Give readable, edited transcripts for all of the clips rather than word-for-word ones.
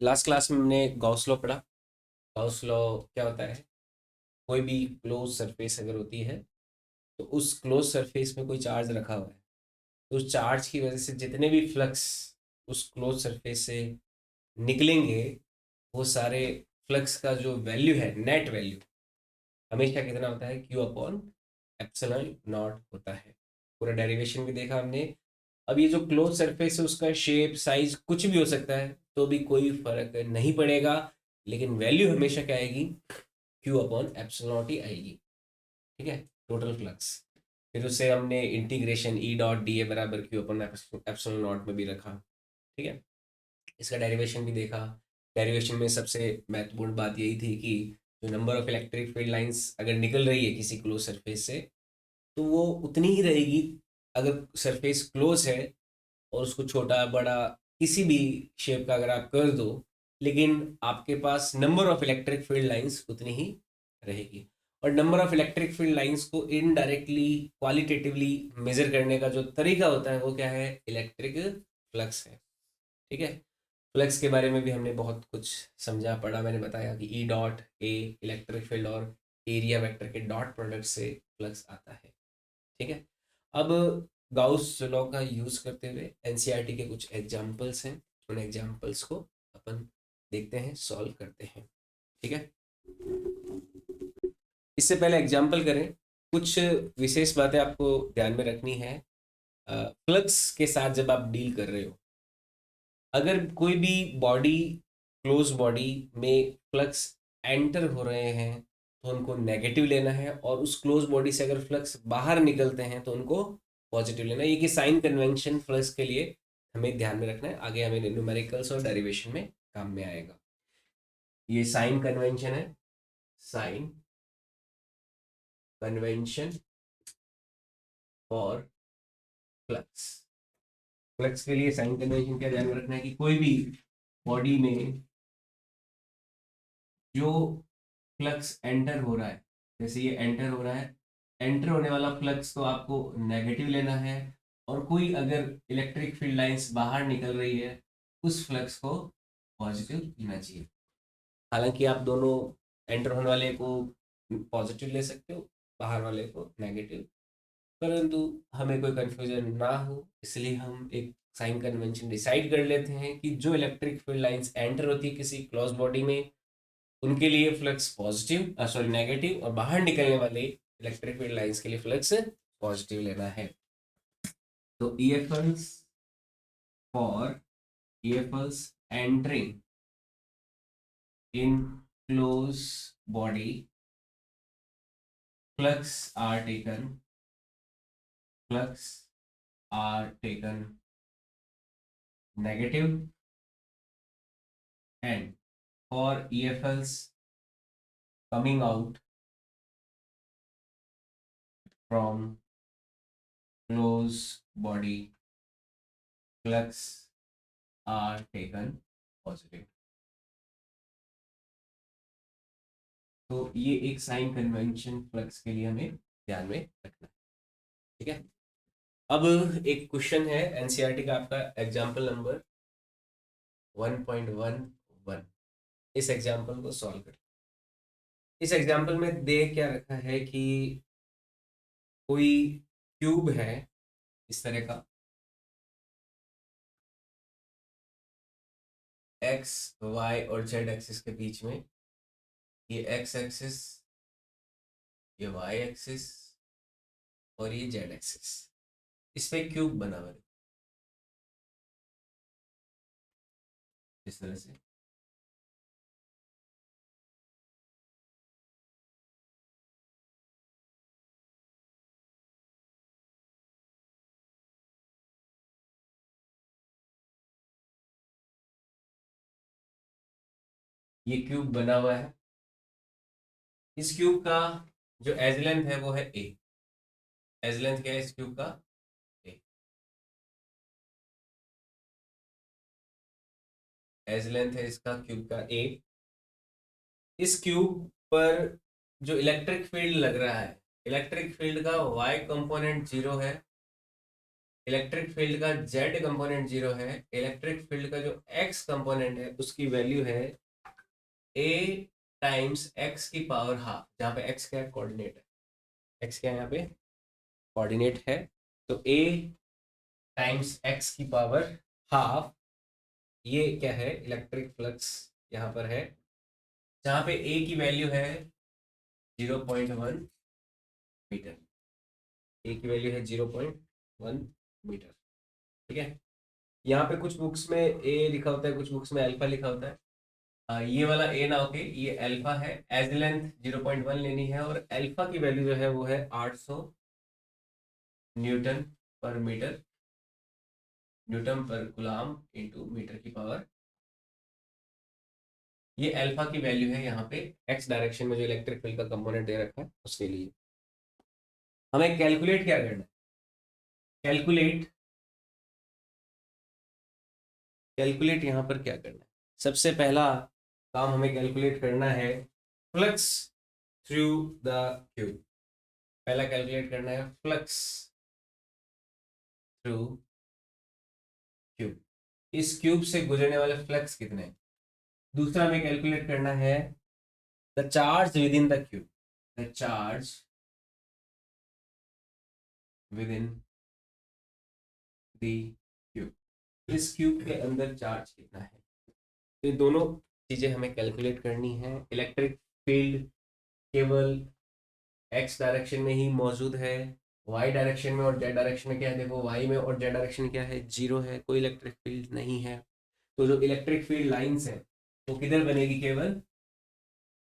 Last class में हमने Gauss law पढ़ा। गॉस लॉ क्या होता है? कोई भी क्लोज सरफेस अगर होती है तो उस क्लोज सरफेस में कोई चार्ज रखा हुआ है, तो उस चार्ज की वजह से जितने भी फ्लक्स उस क्लोज सरफेस से निकलेंगे, वो सारे फ्लक्स का जो वैल्यू है, नेट वैल्यू, हमेशा कितना होता है? क्यू अपॉन एप्सिलॉन नॉट होता है। पूरा डेरिवेशन भी देखा हमने। अब ये जो क्लोज सरफेस है उसका शेप साइज कुछ भी हो सकता है, तो भी कोई फर्क नहीं पड़ेगा, लेकिन वैल्यू हमेशा क्या आएगी? क्यू अपॉन एप्सिलॉन नॉट ही आएगी। ठीक है, टोटल फ्लक्स। फिर उससे हमने इंटीग्रेशन ई डॉट डी ए बराबर क्यू अपॉन एप्सिलॉन नॉट में भी रखा। ठीक है, इसका डेरिवेशन भी देखा। डेरिवेशन में सबसे महत्वपूर्ण बात यही थी कि जो number of electric field lines अगर निकल रही है किसी क्लोज सरफेस से, तो वो उतनी ही रहेगी। अगर सरफेस क्लोज है और उसको छोटा बड़ा किसी भी शेप का अगर आप कर दो, लेकिन आपके पास number of electric field lines उतनी ही रहेगी। और number of electric field lines को इनडायरेक्टली क्वालिटेटिवली मेजर करने का जो तरीका होता है वो क्या है? इलेक्ट्रिक फ्लक्स है। ठीक है, फ्लक्स के बारे में भी हमने बहुत कुछ समझा पढ़ा। मैंने बताया कि E dot A electric field और एरिया वेक्टर के डॉट प्रोडक्ट से फ्लक्स आता है। ठीक है, अब गाउस लॉ का यूज करते हुए एनसीईआरटी के कुछ एग्जांपल्स हैं, उन एग्जांपल्स को अपन देखते हैं, सॉल्व करते हैं। ठीक है, इससे पहले एग्जांपल करें, कुछ विशेष बातें आपको ध्यान में रखनी है। फ्लक्स के साथ जब आप डील कर रहे हो, अगर कोई भी बॉडी, क्लोज बॉडी में फ्लक्स एंटर हो रहे हैं तो उनको नेगेटिव लेना है, और उस क्लोज बॉडी से अगर फ्लक्स बाहर निकलते हैं तो उनको पॉजिटिव लेना है। ये कि साइन कन्वेंशन फ्लक्स के लिए हमें ध्यान में रखना है, आगे हमें न्यूमेरिकल्स और डेरिवेशन में काम में आएगा। ये साइन कन्वेंशन है, sign convention for flux. Flux के लिए साइन कन्वेंशन क्या ध्यान में रखना है कि कोई भी बॉडी में जो फ्लक्स एंटर हो रहा है, जैसे ये एंटर हो रहा है, एंटर होने वाला फ्लक्स तो आपको नेगेटिव लेना है, और कोई अगर इलेक्ट्रिक फील्ड लाइंस बाहर निकल रही है उस फ्लक्स को पॉजिटिव लेना चाहिए। हालांकि आप दोनों एंटर होने वाले को पॉजिटिव ले सकते हो, बाहर वाले को नेगेटिव, परंतु हमें कोई कंफ्यूजन ना हो इसलिए हम एक साइन कन्वेंशन डिसाइड कर लेते हैं कि जो इलेक्ट्रिक फील्ड लाइंस एंटर होती है किसी क्लोज बॉडी में, उनके लिए फ्लक्स पॉजिटिव, सॉरी नेगेटिव, और बाहर निकलने वाले इलेक्ट्रिक फील्ड लाइंस के लिए फ्लक्स पॉजिटिव लेना है। तो EFLs for EFLs entering in close body, flux are taken, flux are taken negative, and for EFLs coming out from close body, flux are taken positive। तो ये एक sign convention flux के लिए हमें ध्यान में रखना है। ठीक है, अब एक क्वेश्चन है एनसीईआरटी का, आपका एग्जांपल नंबर 1.11। इस एग्जांपल को सॉल्व करें। इस एग्जांपल में दे क्या रखा है कि कोई क्यूब है इस तरह का, एक्स वाई और जेड एक्सिस के बीच में, ये एक्स एक्सिस, ये वाई एक्सिस, और ये जेड एक्सिस, इस पे क्यूब बना हुआ है इस तरह से। ये क्यूब बना हुआ है। इस क्यूब का जो एज लेंथ है वो है ए। एज लेंथ क्या है इस क्यूब का? ए। एज लेंथ है इसका क्यूब का ए। इस क्यूब पर जो इलेक्ट्रिक फील्ड लग रहा है, इलेक्ट्रिक फील्ड का वाई कंपोनेंट 0 है, इलेक्ट्रिक फील्ड का जेड कंपोनेंट 0 है, इलेक्ट्रिक फील्ड का जो एक्स कंपोनेंट है उसकी वैल्यू है ए टाइम्स एक्स की पावर हाफ, जहाँ पे एक्स क्या है, कोऑर्डिनेट है, एक्स क्या है यहाँ पे, कोऑर्डिनेट है। तो ए टाइम्स एक्स की पावर हाफ, ये क्या है, इलेक्ट्रिक फ्लक्स यहाँ पर है, जहाँ पे ए की वैल्यू है 0.1 मीटर, ए की वैल्यू है 0.1 मीटर। ठीक है, यहाँ पे कुछ बुक्स में ए लिखा होता है, कुछ बुक्स में अल्फा लिखा होता है। ये वाला ए ना होके ये अल्फा है। एज लेंथ 0.1 लेनी है और अल्फा की वैल्यू जो है वो है 800 न्यूटन पर मीटर, न्यूटन पर गुलाम इंटू मीटर की पावर। ये अल्फा की वैल्यू है यहाँ पे एक्स डायरेक्शन में जो इलेक्ट्रिक फील्ड का कंपोनेंट दे रखा है उसके लिए। हमें कैलकुलेट क्या करना है, कैलकुलेट कैलकुलेट यहाँ पर क्या करना है, सबसे पहला काम हमें कैलकुलेट करना है फ्लक्स थ्रू द क्यूब। पहला कैलकुलेट करना है फ्लक्स थ्रू क्यूब, इस क्यूब से गुजरने वाले फ्लक्स कितने हैं। दूसरा हमें कैलकुलेट करना है the charge with in the cube, the charge with in the cube, इस क्यूब के अंदर चार्ज कितना है। तो ये दोनों चीजें हमें कैलकुलेट करनी है। इलेक्ट्रिक फील्ड केवल एक्स डायरेक्शन में ही मौजूद है, वाई डायरेक्शन में और जेड डायरेक्शन में क्या है, देखो वाई में और जेड डायरेक्शन क्या है, 0 है, कोई इलेक्ट्रिक फील्ड नहीं है। तो जो इलेक्ट्रिक फील्ड लाइंस है वो किधर बनेगी, केवल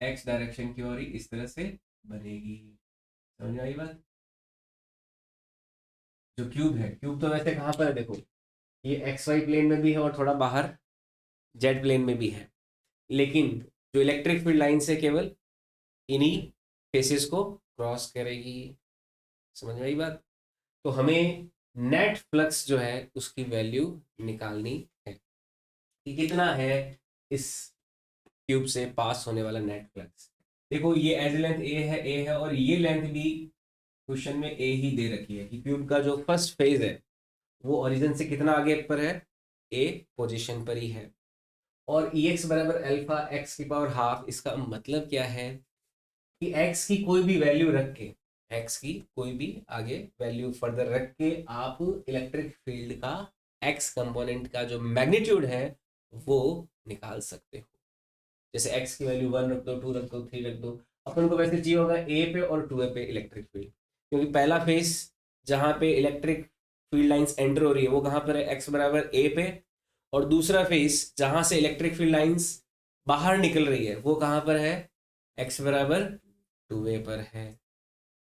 एक्स डायरेक्शन की ओर ही इस तरह से बनेगी। समझ में आई बात। जो क्यूब है, क्यूब तो वैसे कहाँ पर है, देखो ये एक्स वाई प्लेन में भी है और थोड़ा बाहर जेड प्लेन में भी है, लेकिन जो इलेक्ट्रिक फील्ड लाइन से केवल इन्हीं फेसेस को क्रॉस करेगी। समझ में आई बात। तो हमें नेट फ्लक्स जो है उसकी वैल्यू निकालनी है कि कितना है इस क्यूब से पास होने वाला नेट फ्लक्स। देखो ये एज लेंथ ए है और ये लेंथ भी क्वेश्चन में ए ही दे रखी है कि क्यूब का जो फर्स्ट फेज है वो ओरिजिन से कितना आगे पर है, ए पोजीशन पर ही है। और ई एक्स बराबर अल्फा एक्स की पावर हाफ, इसका मतलब क्या है कि एक्स की कोई भी वैल्यू रख के, एक्स की कोई भी आगे वैल्यू फर्दर रख के आप इलेक्ट्रिक फील्ड का एक्स कंपोनेंट का जो मैग्नीट्यूड है वो निकाल सकते हो। जैसे एक्स की वैल्यू 1 रख दो, 2 रख दो, 3 रख दो, अपन को वैसे चाहिए होगा ए पे और 2 पे इलेक्ट्रिक फील्ड, क्योंकि पहला फेस जहाँ पे इलेक्ट्रिक फील्ड लाइंस एंटर हो रही है वो कहाँ पर है, एक्स बराबर ए पे, और दूसरा फेस जहाँ से इलेक्ट्रिक फील्ड लाइंस बाहर निकल रही है वो कहाँ पर है, एक्स बराबर 2a पर है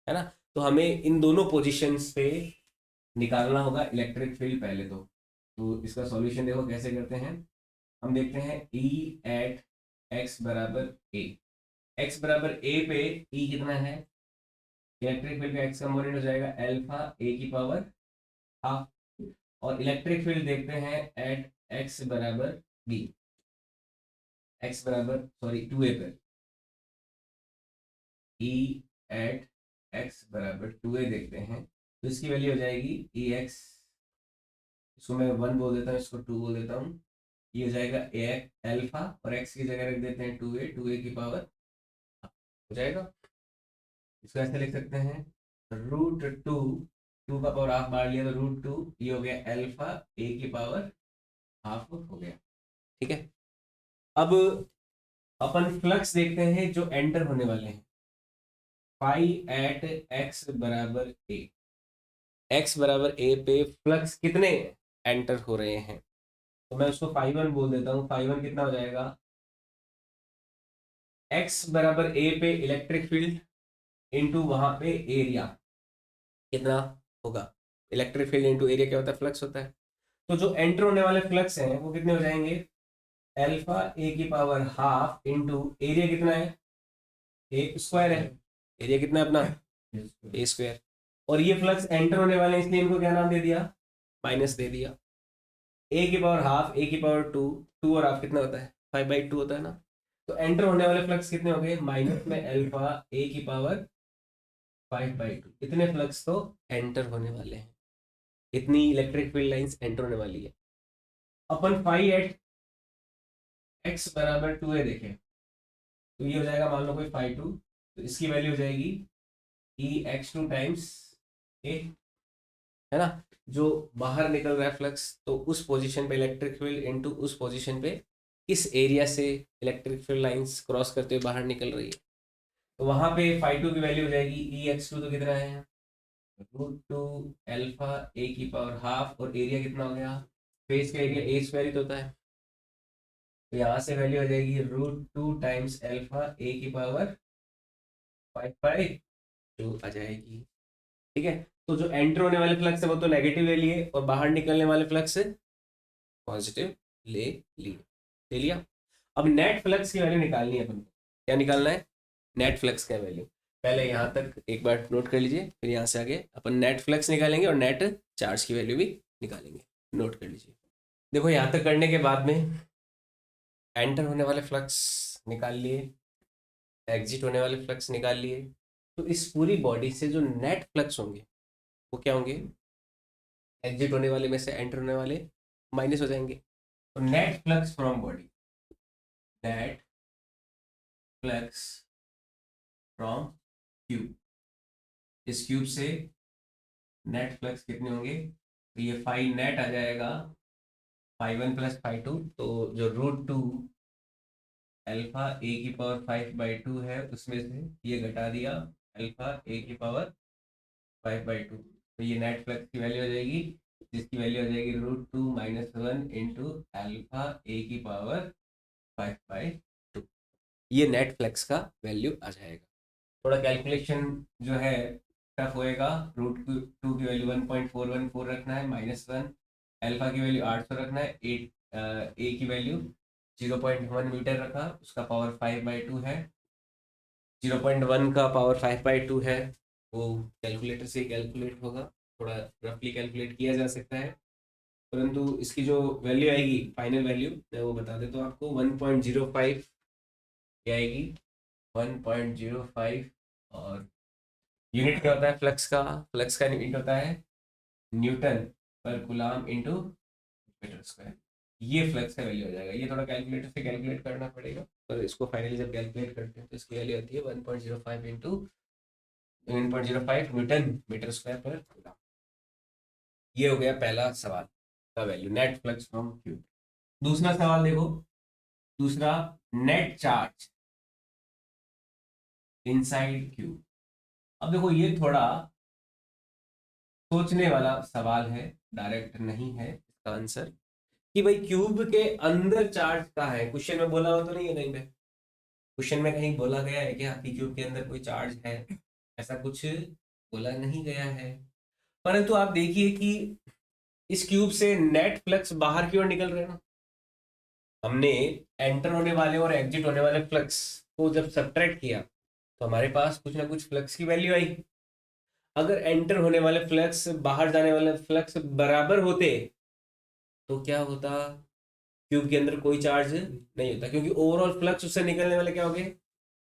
ना। तो हमें इन दोनों पोजीशंस पे निकालना होगा इलेक्ट्रिक फील्ड पहले तो इसका सॉल्यूशन देखो कैसे करते हैं। हम देखते हैं E एट एक्स बराबर ए, एक्स बराबर ए पे E कितना है, इलेक्ट्रिक फील्ड का एक्स कंपोनेंट हो जाएगा अल्फा ए की पावर हाफ, और इलेक्ट्रिक फील्ड देखते हैं एट एक्स बराबर बी, एक्स बराबर सॉरी 2a पे E एट एक्स बराबर 2a देखते हैं, तो इसकी वैल्यू हो जाएगी ई एक्स, इसको मैं 1 बोल देता हूँ, इसको 2 बोल देता हूँ, ये हो जाएगा ए अल्फा और एक्स की जगह रख देते हैं 2a की पावर हो जाएगा। इसको ऐसे लिख सकते हैं √2, 2 का पावर हाफ बाढ़ लिया तो √2, ये हो गया अल्फा ए की पावर हाफ हो गया। ठीक है, अब अपन फ्लक्स देखते हैं जो एंटर होने वाले हैं। फाई एट एक्स बराबर ए, एक्स बराबर ए पे फ्लक्स कितने एंटर हो रहे हैं, तो मैं उसको फाई 1 बोल देता हूँ। फाई 1 कितना हो जाएगा, एक्स बराबर ए पे इलेक्ट्रिक फील्ड इनटू वहां पे एरिया कितना होगा, इलेक्ट्रिक फील्ड इनटू एरिया क्या होता है, फ्लक्स होता है। तो जो एंटर होने वाले फ्लक्स हैं वो कितने हो जाएंगे, अल्फा ए की पावर हाफ इनटू एरिया कितना है, ए स्क्वायर है, एरिया कितना है अपना, ए स्क्वायर। और ये फ्लक्स एंटर होने वाले हैं इसलिए इनको क्या नाम दे दिया, माइनस दे दिया। ए की पावर हाफ, ए की पावर 2, 2 और हाफ कितना होता है, 5/2 होता है ना। तो एंटर होने वाले फ्लक्स कितने हो गए, माइनस में अल्फा ए की पावर 5/2, इतने फ्लक्स तो एंटर होने वाले हैं। इतनी इलेक्ट्रिक फील्ड लाइंस एंटर होने वाली है। अपन फाई एट एक्स बराबर 2 है देखें, तो ये हो जाएगा मान लो कोई फाई 2, तो इसकी वैल्यू हो जाएगी ई एक्स 2 टाइम्स ए, है ना। जो बाहर निकल रहा है फ्लक्स, तो उस पोजीशन पे इलेक्ट्रिक फील्ड इनटू उस पोजीशन पे किस एरिया से इलेक्ट्रिक फील्ड लाइंस क्रॉस करते हुए बाहर निकल रही है, तो वहां पे फाई 2 की वैल्यू हो जाएगी ई एक्स 2, तो कितना है रूट टू एल्फा ए की पावर हाफ, और एरिया कितना हो गया, फेस का एरिया ए स्क्वायर ही तो होता है, तो यहाँ से वैल्यू हो जाएगी root two times alpha a की पावर 5/2 आ जाएगी। ठीक है, तो जो एंटर होने वाले फ्लक्स है वो तो नेगेटिव ले लिए, और बाहर निकलने वाले फ्लक्स पॉजिटिव ले लिए, ले लिया। अब नेट फ्लक्स की वैल्यू निकालनी है अपन को। क्या निकालना है, नेट फ्लक्स का वैल्यू। पहले यहाँ तक एक बार नोट कर लीजिए, फिर यहाँ से आगे अपन नेट फ्लक्स निकालेंगे और नेट चार्ज की वैल्यू भी निकालेंगे। नोट कर लीजिए। देखो यहाँ तक करने के बाद में एंटर होने वाले फ्लक्स निकाल लिए, एग्जिट होने वाले फ्लक्स निकाल लिए, तो इस पूरी बॉडी से जो नेट फ्लक्स होंगे वो क्या होंगे, एग्जिट होने वाले में से एंटर होने वाले माइनस हो जाएंगे। तो net flux from body, net flux from cube, इस क्यूब से नेट फ्लक्स कितने होंगे, तो ये फाई नेट आ जाएगा फाई 1 प्लस फाई 2, तो जो रूट टू अल्फा ए की पावर 5/2 है उसमें से ये घटा दिया अल्फा ए की पावर 5/2, तो ये नेट फ्लक्स की वैल्यू हो जाएगी, जिसकी वैल्यू हो जाएगी root two minus 1 into alpha A की पावर 5/2। ये नेट फ्लक्स का वैल्यू आ जाएगा। थोड़ा कैलकुलेशन जो है टफ होएगा। रूट टू की वैल्यू 1.414 रखना है, -1 अल्फा की वैल्यू 800 रखना है, 8 ए की वैल्यू 0.1 मीटर रखा, उसका पावर 5/2 है, 0.1 का पावर 5/2 है, वो कैलकुलेटर से कैलकुलेट होगा, थोड़ा रफली कैलकुलेट किया जा सकता है, परंतु इसकी जो वैल्यू आएगी फाइनल वैल्यू मैं वो बता देता हूँ आपको, 1.05 आएगी, 1.05। और यूनिट क्या होता है फ्लक्स का, फ्लक्स का यूनिट होता है न्यूटन पर कूलम इंटू मीटर स्क्वायर। ये फ्लक्स का वैल्यू हो जाएगा। ये थोड़ा कैलकुलेटर से कैलकुलेट करना पड़ेगा, पर इसको फाइनली जब कैलकुलेट करते हैं तो इसकी वैल्यू आती है 1.05 इंटू 1.05 न्यूटन मीटर स्क्वायर पर कूलम। ये हो गया पहला सवाल का value, net flux from cube. दूसरा सवाल देखो, दूसरा नेट चार्ज इनसाइड क्यूब। अब देखो ये थोड़ा सोचने वाला सवाल है, डायरेक्ट नहीं है इसका आंसर, कि भाई क्यूब के अंदर चार्ज कहाँ है। क्वेश्चन में बोला हुआ तो नहीं है कहीं पे, क्वेश्चन में कहीं बोला गया है क्या कि क्यूब के अंदर कोई चार्ज है, ऐसा कुछ बोला नहीं गया है। परंतु आप देखिए कि इस क्यूब से नेट फ्लक्स बाहर की ओर निकल रहे हैं ना, हमने एंटर होने वाले और एग्जिट होने वाले फ्लक्स को जब सब्ट्रैक्ट किया तो हमारे पास कुछ ना कुछ फ्लक्स की वैल्यू आई। अगर एंटर होने वाले फ्लक्स बाहर जाने वाले फ्लक्स बराबर होते तो क्या होता, क्यूब के अंदर कोई चार्ज नहीं होता, क्योंकि ओवरऑल फ्लक्स उससे निकलने वाले क्या हो गए,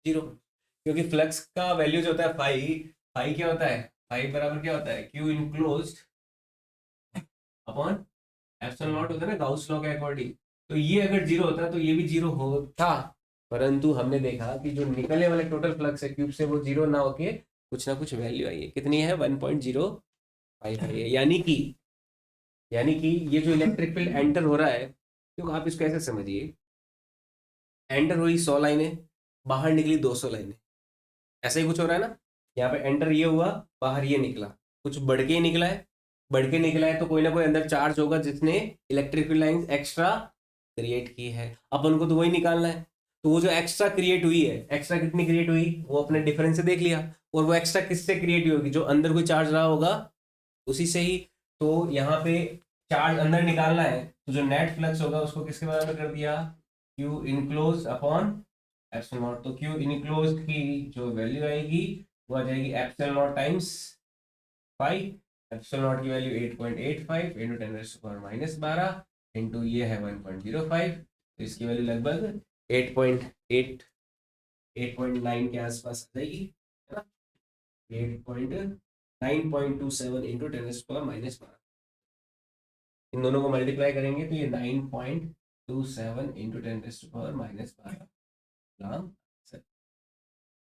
जीरो। क्योंकि फ्लक्स का वैल्यू जो होता है फाई, फाई क्या होता है, फाई बराबर क्या होता है, Q enclosed upon epsilon not होता है ना गाउस लॉ के अकॉर्डिंग। तो ये अगर जीरो होता तो ये भी जीरो होता, परंतु हमने देखा कि जो निकलने वाले टोटल फ्लक्स है क्यूब से वो जीरो ना होके कुछ ना कुछ वैल्यू आई है, कितनी है 1.05 है। यानी कि ये जो इलेक्ट्रिक फील्ड एंटर हो रहा है, क्योंकि आप इसको ऐसे समझिए, एंटर हुई 100 लाइनें, बाहर निकली 200 लाइनें, ऐसा ही कुछ हो रहा है ना। यहाँ पे एंटर ये हुआ, बाहर ये निकला, कुछ बढ़ के ही निकला है, बढ़ के निकला है तो कोई ना कोई अंदर चार्ज होगा जिसने electric field lines extra create की है, अपन को तो वही निकालना है। तो वो जो एक्स्ट्रा क्रिएट हुई है, एक्स्ट्रा कितनी क्रिएट हुई वो अपने डिफरेंस से देख लिया, और वो एक्स्ट्रा किससे क्रिएट हुई होगी, जो अंदर कोई चार्ज रहा होगा उसी से ही। तो यहाँ पे चार्ज अंदर निकालना है, तो जो नेट फ्लक्स होगा उसको किसके बराबर कर दिया, Q enclose upon epsilon not. तो क्यू इनक्लोज की जो वैल्यू आएगी वो आ जाएगी epsilon not times five. Epsilon not की वैल्यू 8.85 इंटू 10⁻12 इंटू ये है 1.05, तो इसकी वैल्यू लगभग 8.8 8.9 के आसपास आ जाएगी, है ना। 8.9.27 इंटू 10⁻12। इन दोनों को मल्टीप्लाई करेंगे तो ये 9.27 इंटू 10⁻⁻12 कूलम्ब।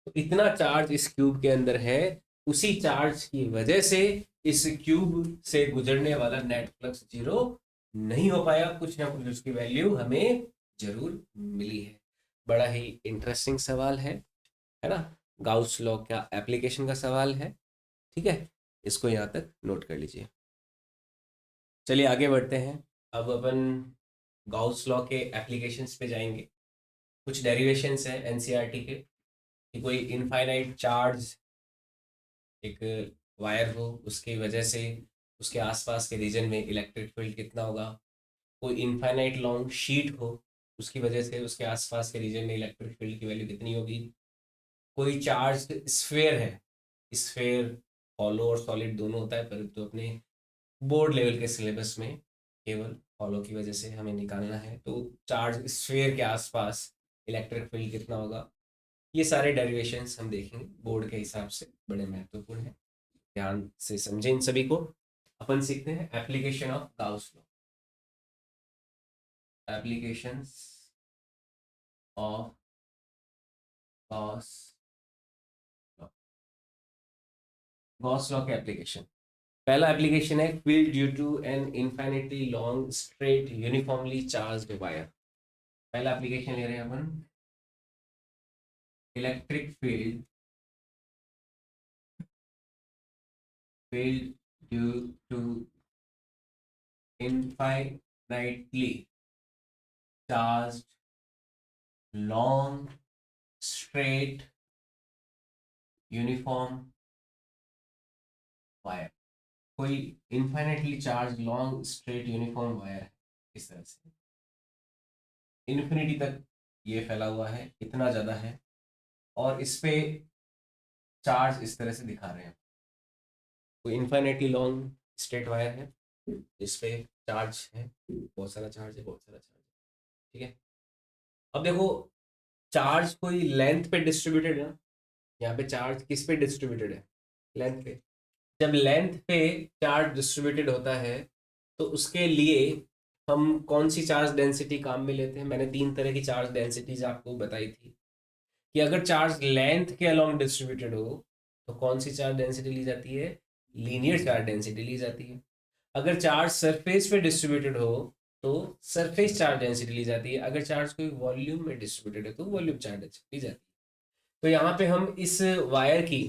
तो इतना चार्ज इस क्यूब के अंदर है, उसी चार्ज की वजह से इस क्यूब से गुजरने वाला नेट फ्लक्स जीरो नहीं हो पाया, कुछ ना कुछ उसकी वैल्यू हमें जरूर मिली है। बड़ा ही इंटरेस्टिंग सवाल है ना, गाउस लॉ का एप्लीकेशन का सवाल है। ठीक है, इसको यहाँ तक नोट कर लीजिए। चलिए आगे बढ़ते हैं। अब अपन गाउस लॉ के एप्लीकेशंस पे जाएंगे। कुछ डेरिवेशंस हैं एनसीईआरटी के, कि कोई इनफाइनाइट चार्ज एक वायर हो, उसकी वजह से उसके आसपास के रीजन में इलेक्ट्रिक फील्ड कितना होगा। कोई इनफाइनाइट लॉन्ग शीट हो, उसकी वजह से उसके आसपास के रीजन में इलेक्ट्रिक फील्ड की वैल्यू कितनी होगी। कोई चार्ज स्फेयर है, स्फेयर हॉलो और सॉलिड दोनों होता है, परंतु अपने बोर्ड लेवल के सिलेबस में केवल हॉलो की वजह से हमें निकालना है। तो चार्ज स्फेयर के आसपास इलेक्ट्रिक फील्ड कितना होगा। ये सारे डेरिवेशंस हम देखेंगे, बोर्ड के हिसाब से बड़े महत्वपूर्ण हैं, ध्यान से समझें इन सभी को। अपन सीखते हैं application of Gauss law. Applications of Gauss law. Gauss law के एप्लीकेशन, पहला एप्लीकेशन है field due to an infinitely long straight uniformly charged wire. पहला एप्लीकेशन ले रहे हैं अपन, electric field due to infinitely charged long straight uniform wire। कोई infinitely charged long straight uniform wire है, इस तरह से इन्फिनिटी तक ये फैला हुआ है, इतना ज्यादा है, और इस पे चार्ज इस तरह से दिखा रहे हैं। कोई इन्फिनिटली लॉन्ग स्ट्रेट वायर है, इस पे चार्ज है, बहुत सारा चार्ज है, बहुत सारा चार्ज है। ठीक है, अब देखो चार्ज कोई लेंथ पे डिस्ट्रीब्यूटेड है, यहाँ पे चार्ज किस पे डिस्ट्रीब्यूटेड है, लेंथ पे। जब लेंथ पे चार्ज डिस्ट्रीब्यूटेड होता है तो उसके लिए हम कौन सी चार्ज डेंसिटी काम में लेते हैं। मैंने 3 तरह की चार्ज डेंसिटीज आपको बताई थी, कि अगर चार्ज लेंथ के अलोंग डिस्ट्रीब्यूटेड हो तो कौन सी चार्ज डेंसिटी ली जाती है, लीनियर चार्ज डेंसिटी ली जाती है। अगर चार्ज सरफेस पे डिस्ट्रीब्यूटेड हो तो सरफेस चार्ज डेंसिटी ली जाती है। अगर चार्ज कोई वॉल्यूम में डिस्ट्रीब्यूटेड है तो वॉल्यूम चार्ज डेंसिटी ली जाती है। तो यहाँ पे हम इस वायर की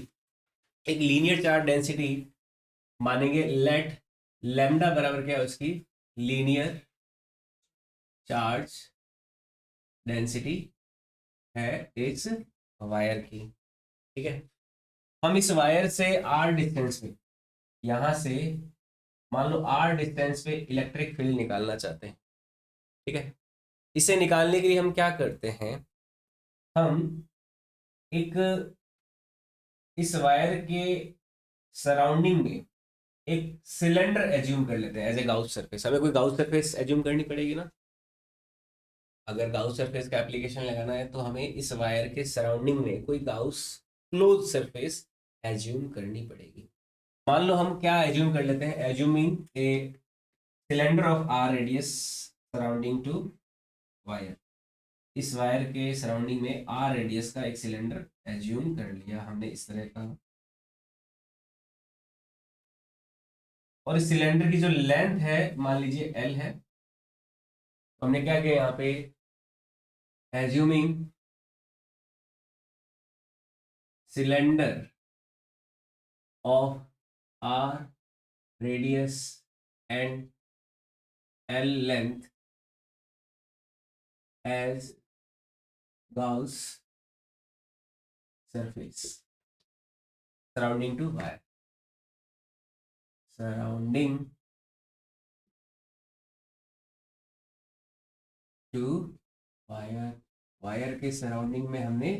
एक लीनियर चार्ज डेंसिटी मानेंगे। लेट लैम्डा बराबर क्या है उसकी, लीनियर चार्ज डेंसिटी है इस वायर की। ठीक है, हम इस वायर से आर डिस्टेंस पे, यहां से मान लो आर डिस्टेंस पे इलेक्ट्रिक फील्ड निकालना चाहते हैं। ठीक है, इसे निकालने के लिए हम क्या करते हैं, हम एक इस वायर के सराउंडिंग में एक सिलेंडर एज्यूम कर लेते हैं एज ए गाउस सरफेस। हमें कोई गाउस सरफेस एज्यूम करनी पड़ेगी ना। अगर गाउस सरफेस का एप्लीकेशन लगाना है तो हमें इस वायर के सराउंडिंग में कोई गाउस क्लोज सरफेस एज्यूम करनी पड़ेगी। मान लो हम क्या एज्यूम कर लेते हैं, assuming a cylinder of r radius surrounding to wire. इस वायर के सराउंडिंग में आर रेडियस का एक सिलेंडर एज्यूम कर लिया हमने इस तरह का, और इस सिलेंडर की जो लेंथ है मान लीजिए एल है। तो हमने क्या किया यहाँ पे, assuming cylinder of r radius and l length as Gauss surface surrounding to wire. Surrounding to wire, wire के सराउंडिंग में हमने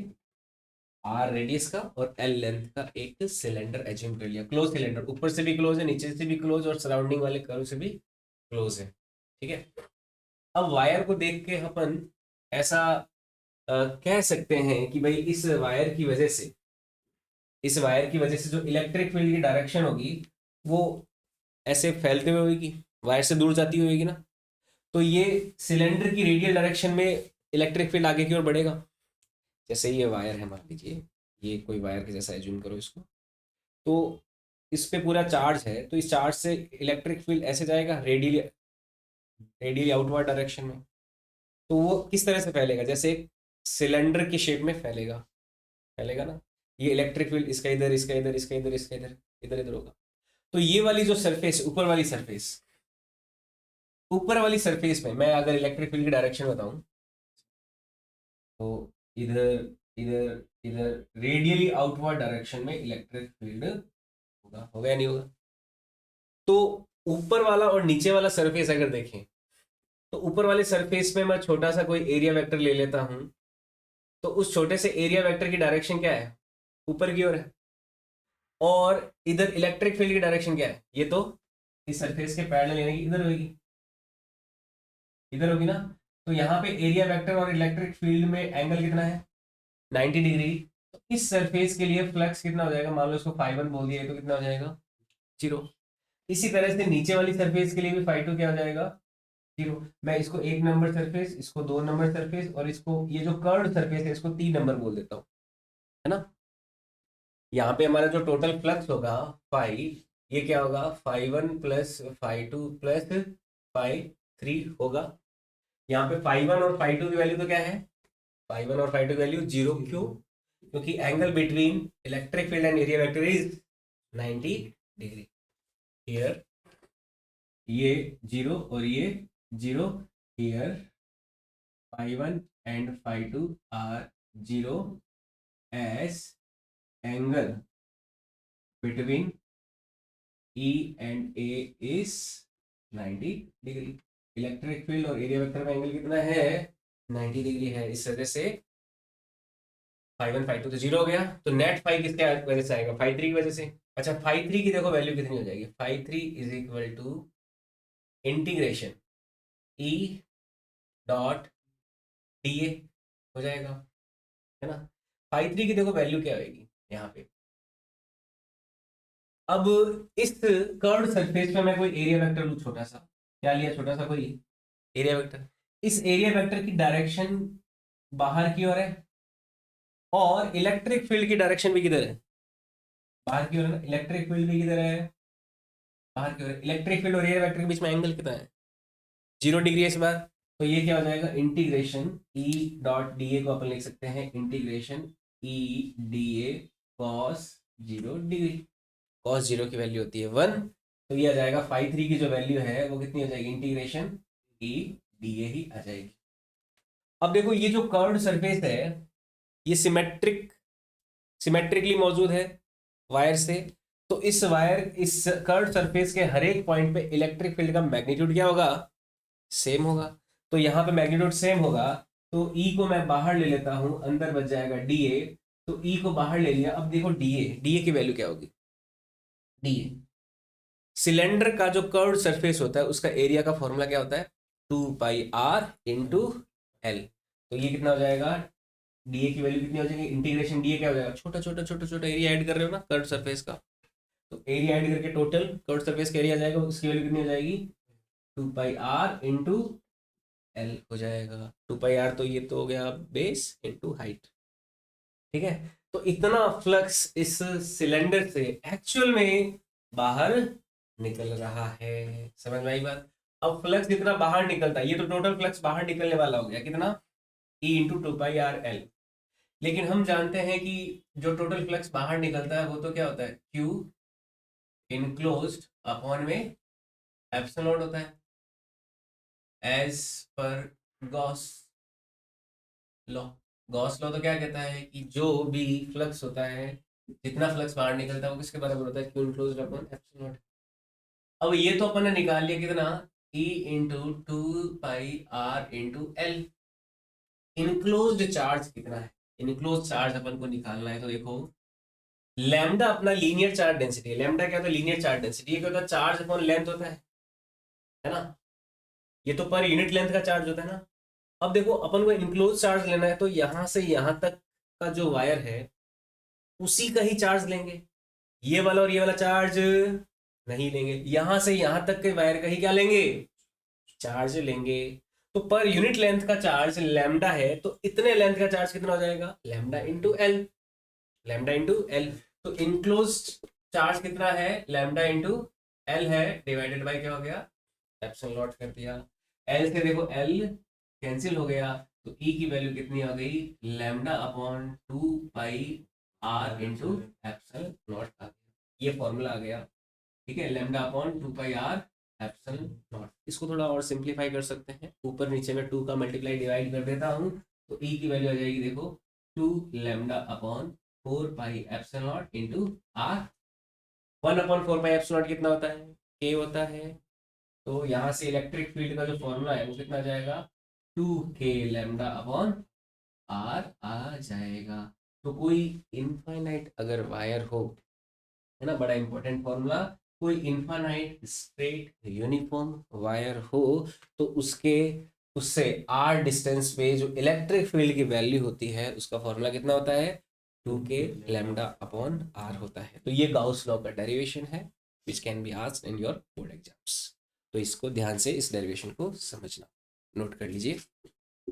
आर रेडियस का और एल लेंथ का एक सिलेंडर एज्यूम कर लिया। क्लोज सिलेंडर, ऊपर से भी क्लोज है, नीचे से भी क्लोज, और सराउंडिंग वाले कर्व से भी क्लोज है। ठीक है, अब वायर को देख के अपन ऐसा कह सकते हैं कि भाई इस वायर की वजह से, इस वायर की वजह से जो इलेक्ट्रिक फील्ड की डायरेक्शन होगी वो ऐसे फैलते हुए होगी। वायर से दूर जाती होगी ना, तो ये सिलेंडर की रेडियल डायरेक्शन में इलेक्ट्रिक फील्ड आगे की ओर बढ़ेगा। जैसे ये वायर है, मान लीजिए ये कोई वायर के जैसा एज्यूम करो इसको, तो इस पे पूरा चार्ज है, तो इस चार्ज से इलेक्ट्रिक फील्ड ऐसे जाएगा रेडियली, रेडियली आउटवर्ड डायरेक्शन में। तो वो किस तरह से फैलेगा, जैसे एक सिलेंडर की शेप में फैलेगा, फैलेगा ना। ये इलेक्ट्रिक फील्ड इसका इधर, इसका इधर, इसका इधर, इसका इधर, इधर इधर होगा। तो ये वाली जो सरफेस, ऊपर वाली सरफेस, ऊपर वाली सरफेस में मैं अगर इलेक्ट्रिक फील्ड की डायरेक्शन बताऊं, तो इधर इधर इधर रेडियली आउटवर्ड डायरेक्शन में इलेक्ट्रिक फील्ड होगा, होगा या नहीं होगा। तो ऊपर वाला और नीचे वाला सरफेस अगर देखें, तो ऊपर वाले सरफेस में मैं छोटा सा कोई एरिया वेक्टर ले लेता हूं, तो उस छोटे से एरिया वेक्टर की डायरेक्शन क्या है, ऊपर की ओर है। और इधर इलेक्ट्रिक फील्ड की डायरेक्शन क्या है, ये तो इस सरफेस के पैरेलल यानी कि इधर होगी, इधर होगी ना। तो यहाँ पे एरिया वेक्टर और इलेक्ट्रिक फील्ड में एंगल कितना है, 90 डिग्री। तो इस सरफेस के लिए फ्लक्स कितना हो जाएगा, मान लो इसको φ1 बोल दिया, तो कितना हो जाएगा, 0। इसी तरह से नीचे वाली सरफेस के लिए भी φ2 क्या हो जाएगा, 0। मैं इसको 1 नंबर सरफेस, इसको 2 नंबर सरफेस, और इसको ये जो कर्व्ड सरफेस है इसको 3 नंबर बोल देता हूँ, है ना। यहाँ पे हमारा जो टोटल फ्लक्स होगा फाई, ये क्या होगा, φ1 प्लस φ2 प्लस φ3 होगा। यहाँ पे φ1 और φ2 की वैल्यू तो क्या है, φ1 और φ2 की वैल्यू 0, क्यों, क्योंकि angle between electric field and area vector is 90 degree. Here ये 0 और ये 0, here φ1 and φ2 are 0 as angle between E and A is 90 degree. Electric field और एरिया वेक्टर का एंगल कितना है, 90 डिग्री है। इस वजह से φ1 φ2 तो 0 हो गया, तो नेट फाई किसके वजह से आएगा, φ3 की वजह से। अच्छा φ3 की देखो वैल्यू कितनी हो जाएगी, φ3 is equal to integration E dot D A हो जाएगा, है ना। φ3 की देखो वैल्यू क्या होगी यहाँ पे। अब इस कर्व्ड सरफेस पे मैं कोई एरिया वेक्टर लूं छोटा सा, क्या लिया, छोटा सा कोई एरिया वेक्टर। इस एरिया वेक्टर की डायरेक्शन बाहर की ओर है, और इलेक्ट्रिक फील्ड की डायरेक्शन भी किधर है, बाहर की ओर है ना। इलेक्ट्रिक फील्ड भी किधर है, बाहर की ओर है। इलेक्ट्रिक फील्ड और एरिया वेक्टर के बीच में एंगल कितना है, 0 डिग्री है इस बार। तो ये क्या हो जाएगा, इंटीग्रेशन ई डॉट डी ए को अपन लिख सकते हैं integration E D A cos 0 degree. Cos 0 की वैल्यू होती है 1, तो ये आ जाएगा φ3 की जो वैल्यू है वो कितनी हो जाएगी, इंटीग्रेशन ई डी ए ही आ जाएगी। अब देखो ये जो कर्व्ड सरफेस है ये सिमेट्रिकली मौजूद है वायर से, तो इस वायर, इस कर्व्ड सरफेस के हर एक पॉइंट पे इलेक्ट्रिक फील्ड का मैग्नीट्यूड क्या होगा, सेम होगा। तो यहाँ पे मैग्नीट्यूड सेम होगा, तो ई को मैं बाहर ले लेता हूं, अंदर बच जाएगा डी ए। तो ई को बाहर ले लिया, अब देखो डी ए की वैल्यू क्या होगी, डी ए सिलेंडर का जो कर्व्ड सरफेस होता है उसका एरिया का फॉर्मूला क्या होता है, 2πr इंटू एल। तो ये कितना हो जाएगा, डीए की वैल्यू कितनी हो जाएगी, इंटीग्रेशन डीए क्या हो जाएगा, छोटा छोटा छोटा छोटा एरिया ऐड कर रहे हो ना कर्व्ड सरफेस का, तो एरिया ऐड करके टोटल कर्व्ड सरफेस का एरिया आ जाएगा, उसकी वैल्यू कितनी हो जाएगी, 2πr इंटू एल हो जाएगा। 2πr तो ये तो हो गया बेस इंटू हाइट, ठीक है। तो इतना फ्लक्स इस सिलेंडर से एक्चुअल में बाहर निकल रहा है, समझ में आई बात। अब फ्लक्स जितना बाहर निकलता है, ये तो टोटल फ्लक्स बाहर निकलने वाला हो गया कितना, E इंटू 2πr L। लेकिन हम जानते हैं कि जो टोटल फ्लक्स बाहर निकलता है वो तो क्या होता है, Q इनक्लोज्ड अपॉन में एप्सिलॉन नॉट होता है, as per Gauss law. Gauss law तो क्या कहता है कि जो भी फ्लक्स होता है, जितना फ्लक्स बाहर निकलता है वो किसके बराबर होता है, Q enclosed upon epsilon naught. अब ये तो अपन ने निकाल लिया कितना, E into 2πr into L. Enclosed charge कितना है, इनक्लोज चार्ज अपन को निकालना है, तो देखो लैम्डा अपना लीनियर चार्ज डेंसिटी है। लैम्डा क्या होता है, लीनियर चार्ज डेंसिटी। ये क्या होता है, चार्ज अपॉन लेंथ होता है ना। ये तो पर यूनिट लेंथ का चार्ज होता है ना। अब देखो अपन को इनक्लोज चार्ज लेना है, तो यहां से यहां तक का जो वायर है उसी का ही चार्ज लेंगे। ये वाला और ये वाला चार्ज नहीं लेंगे, यहां से यहां तक के वायर का ही क्या लेंगे, चार्ज लेंगे। तो पर यूनिट लेंथ का चार्ज लैम्डा है, तो इतने लेंथ का चार्ज कितना हो जाएगा, lambda into L, lambda into L. तो इनक्लोज्ड चार्ज कितना है, लैम्डा इंटू एल है, डिवाइडेड बाय क्या हो गया, एप्सिलॉन नॉट कर दिया। एल से देखो एल कैंसिल हो गया, तो ई की वैल्यू कितनी आ गई, lambda upon 2 pi R into epsilon naught आ गया, ये फॉर्मूला आ गया। ठीक है, lambda upon 2 pi R epsilon naught. इसको थोड़ा और सिंप्लीफाई कर सकते हैं, ऊपर नीचे में 2 का मल्टीप्लाई डिवाइड कर देता हूँ, तो ई की वैल्यू आ जाएगी देखो 2 lambda upon 4 pi epsilon naught into r. 1/4 pi epsilon naught कितना होता है, के होता है। तो यहाँ से इलेक्ट्रिक फील्ड का जो फॉर्मूला है वो कितना जाएगा, 2 k लैम्डा अपॉन आर आ जाएगा। तो कोई इनफाइनाइट अगर वायर हो, है ना, बड़ा इंपॉर्टेंट फॉर्मूला, कोई इनफाइनाइट स्ट्रेट यूनिफॉर्म वायर हो, तो उसके उससे आर डिस्टेंस पे जो इलेक्ट्रिक फील्ड की वैल्यू होती है उसका फॉर्मूला कितना होता है, 2 k लैम्डा अपॉन आर होता है। तो ये गाउस लॉ का डेरिवेशन है, which can be asked in your board exams. तो इसको ध्यान से इस डेरिवेशन को समझना, नोट कर लीजिए।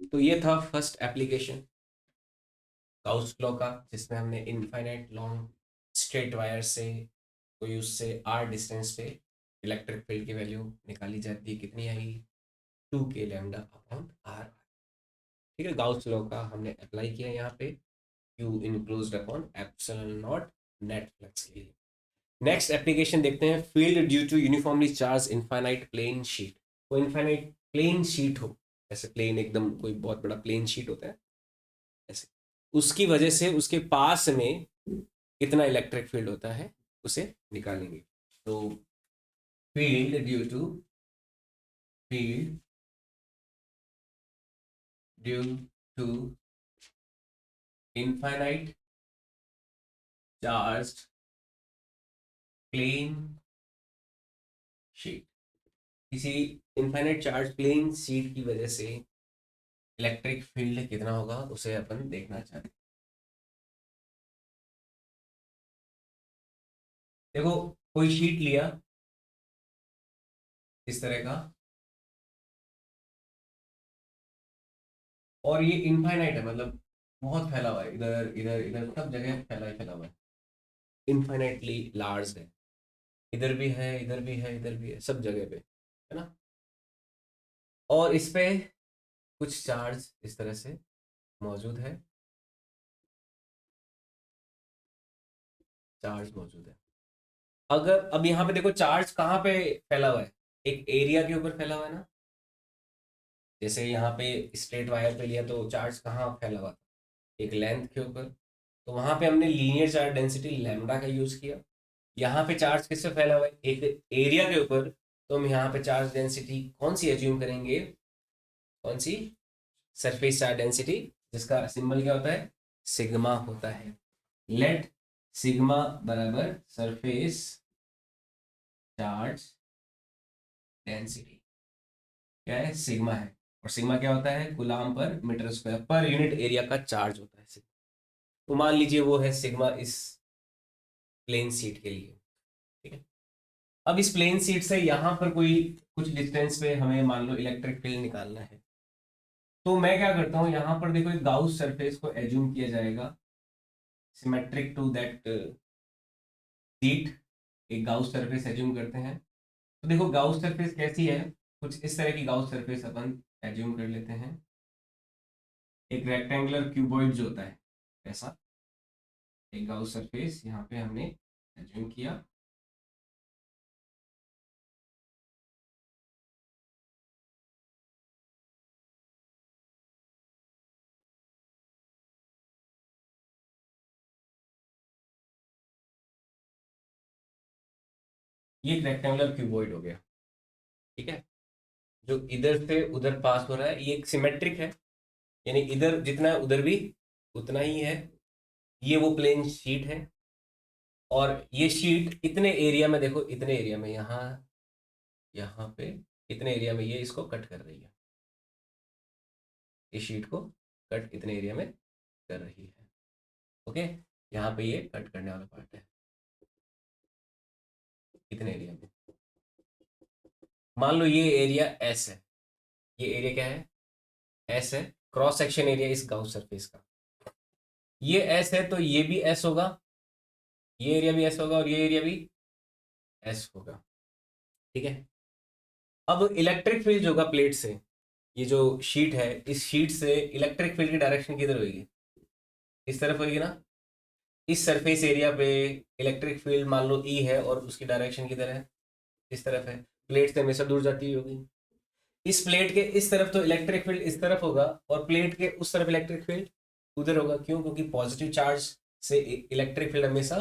तो ये था फर्स्ट एप्लीकेशन गाउस लॉ का, जिसमें हमने इनफाइनाइट लॉन्ग स्ट्रेट वायर से, कोई उससे आर डिस्टेंस पे इलेक्ट्रिक फील्ड की वैल्यू निकाली जाती है, कितनी आई, 2 k लैम्डा अपॉन आर। ठीक है, गाउस लॉ का हमने अप्लाई किया यहाँ पे, q enclosed upon epsilon naught net flux के लिए। नेक्स्ट एप्लीकेशन देखते हैं, field due to uniformly charge infinite plane sheet. कोई इनफाइनाइट प्लेन शीट हो, ऐसे प्लेन एकदम कोई बहुत बड़ा प्लेन शीट होता है ऐसे, उसकी वजह से उसके पास में कितना इलेक्ट्रिक फील्ड होता है उसे निकालेंगे। तो field due to field due to infinite charged plane sheet, किसी इनफाइनाइट चार्ज प्लेन शीट की वजह से इलेक्ट्रिक फील्ड कितना होगा उसे अपन देखना चाहते हैं। देखो, कोई शीट लिया इस तरह का, और ये इनफाइनाइट है, मतलब बहुत फैला हुआ है, इधर इधर इधर सब जगह फैला ही फैला हुआ है, इनफाइनाइटली लार्ज है, इधर भी है इधर भी है इधर भी है, सब जगह पे, है ना। और इस पे कुछ चार्ज इस तरह से मौजूद है, चार्ज मौजूद है। अगर अब यहाँ पे देखो चार्ज कहाँ पे फैला हुआ है, एक एरिया के ऊपर फैला हुआ है ना, जैसे यहाँ पे स्ट्रेट वायर पे लिया तो चार्ज कहाँ फैला हुआ था, एक लेंथ के ऊपर, तो वहां पे हमने लीनियर चार्ज डेंसिटी लैम्डा का यूज किया। यहाँ पे चार्ज किससे फैला हुआ है, एक एरिया के ऊपर, तो हम यहाँ पे चार्ज डेंसिटी कौन सी एज्यूम करेंगे, कौन सी, सरफेस चार्ज डेंसिटी, जिसका सिंबल क्या होता है, सिग्मा होता है। लेट सिग्मा बराबर सरफेस चार्ज डेंसिटी, क्या है, सिग्मा है। और सिग्मा क्या होता है, गुलाम पर मीटर स्क्वायर पर यूनिट एरिया का चार्ज होता है सिग्मा। तो मान लीजिए वो है सिग्मा इस प्लेन सीट के लिए। ठीक है, अब इस प्लेन सीट से यहाँ पर कोई कुछ डिस्टेंस पे हमें मान लो इलेक्ट्रिक फील्ड निकालना है, तो मैं क्या करता हूँ, यहाँ पर देखो एक गाउस सरफेस को एज्यूम किया जाएगा सिमेट्रिक टू दैट सीट, एक गाउस सरफेस एज्यूम करते हैं। तो देखो गाउस सरफेस कैसी है, कुछ इस तरह की गाउस सरफेस अपन एज्यूम कर लेते हैं, एक रेक्टेंगुलर क्यूबॉइड जो होता है ऐसा एक गाउस सरफेस यहाँ पे हमने एज्यूम किया। ये एक रेक्टेंगुलर क्यूबॉइड हो गया। ठीक है, जो इधर से उधर पास हो रहा है ये एक सिमेट्रिक है, यानी इधर जितना है उधर भी उतना ही है। ये वो प्लेन शीट है, और ये शीट इतने एरिया में, देखो इतने एरिया में, यहाँ यहाँ पे इतने एरिया में ये इसको कट कर रही है, इस शीट को कट इतने एरिया में कर रही है। ओके, यहाँ पे ये कट करने वाला पार्ट है। इतने एरिया में। मान लो ये एरिया एस है, ये एरिया क्या है, एस है, क्रॉस सेक्शन एरिया इस गाउस सरफेस का। ये एस है तो ये भी एस होगा, ये एरिया भी एस होगा और ये एरिया भी एस होगा। ठीक है। अब इलेक्ट्रिक फील्ड जो होगा प्लेट से, ये जो शीट है, इस शीट से इलेक्ट्रिक फील्ड की डायरेक्शन किधर होगी, इस तरफ होगी ना। इस सरफेस एरिया पे इलेक्ट्रिक फील्ड मान लो ई है और उसकी डायरेक्शन किधर है, इस तरफ है। प्लेट से हमेशा दूर जाती होगी। इस प्लेट के इस तरफ तो इलेक्ट्रिक फील्ड इस तरफ होगा और प्लेट के उस तरफ इलेक्ट्रिक फील्ड उधर होगा। क्यों? क्योंकि पॉजिटिव चार्ज से इलेक्ट्रिक फील्ड हमेशा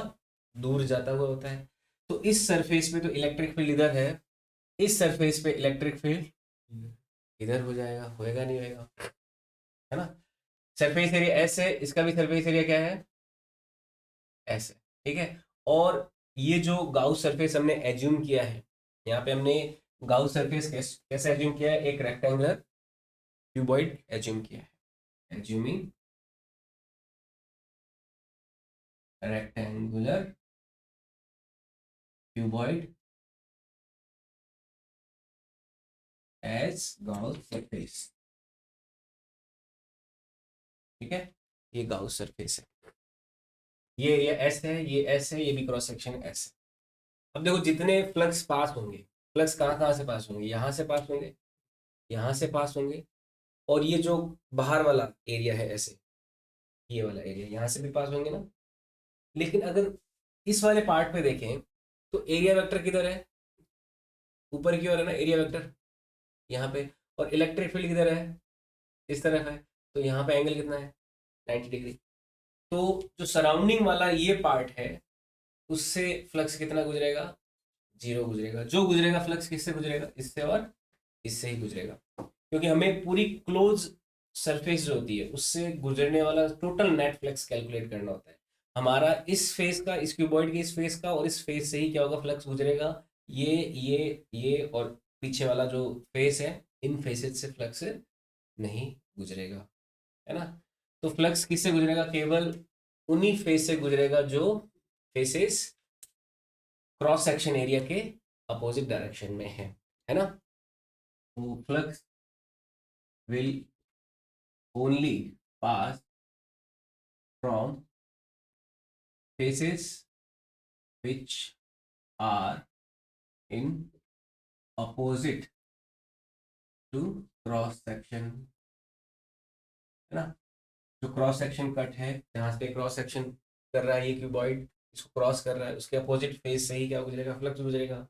दूर जाता हुआ होता है। तो इस सरफेस पे तो इलेक्ट्रिक फील्ड इधर है, इस सरफेस पे इलेक्ट्रिक फील्ड इधर हो जाएगा, होएगा नहीं होएगा, है ना। सरफेस एरिया एस है, इसका भी सरफेस एरिया क्या है, एस है। ठीक है। और ये जो गाउस सरफेस हमने एज्यूम किया है, यहाँ पे हमने गाउस सरफेस कैसे एज्यूम किया है, एक रेक्टेंगुलर क्यूबॉइड एज्यूम किया है, assuming rectangular cuboid as Gauss surface. ठीक है, ये गाउस सरफेस है, ये एरिया एस है, ये एस है, ये भी क्रॉस सेक्शन एस है। अब देखो जितने फ्लक्स पास होंगे, फ्लक्स कहाँ कहाँ से पास होंगे, यहाँ से पास होंगे, यहाँ से पास होंगे, और ये जो बाहर वाला एरिया है ऐसे, ये वाला एरिया यहाँ से भी पास होंगे ना। लेकिन अगर इस वाले पार्ट पे देखें तो एरिया वेक्टर किधर है, ऊपर की ओर है ना एरिया वेक्टर, यहाँ पे। और इलेक्ट्रिक फील्ड किधर है, इस तरफ है। तो यहाँ पे एंगल कितना है, 90 डिग्री। तो जो सराउंडिंग वाला ये पार्ट है उससे फ्लक्स कितना गुजरेगा, 0 गुजरेगा। जो गुजरेगा फ्लक्स किससे गुजरेगा, इससे और इससे ही गुजरेगा। क्योंकि हमें पूरी क्लोज सरफेस जो होती है उससे गुजरने वाला टोटल नेट फ्लक्स कैलकुलेट करना होता है। हमारा इस फेस का, इस क्यूबॉइड के इस फेस का और इस फेस से ही क्या होगा, फ्लक्स गुजरेगा। ये और पीछे वाला जो फेस है, इन फेसेस से फ्लक्स नहीं गुजरेगा, है ना। तो फ्लक्स किससे गुजरेगा, केवल उन्हीं फेस से गुजरेगा जो फेसेस क्रॉस सेक्शन एरिया के अपोजिट डायरेक्शन में है ना। तो flux will only pass from faces which are in opposite to cross section, है ना। जो क्रॉस सेक्शन कट है, जहां से क्रॉस सेक्शन कर रहा है ये क्यूबॉइड, इसको क्रॉस कर रहा है, उसके अपोजिट फेस से ही क्या गुजरेगा, फ्लक्स गुजरेगा।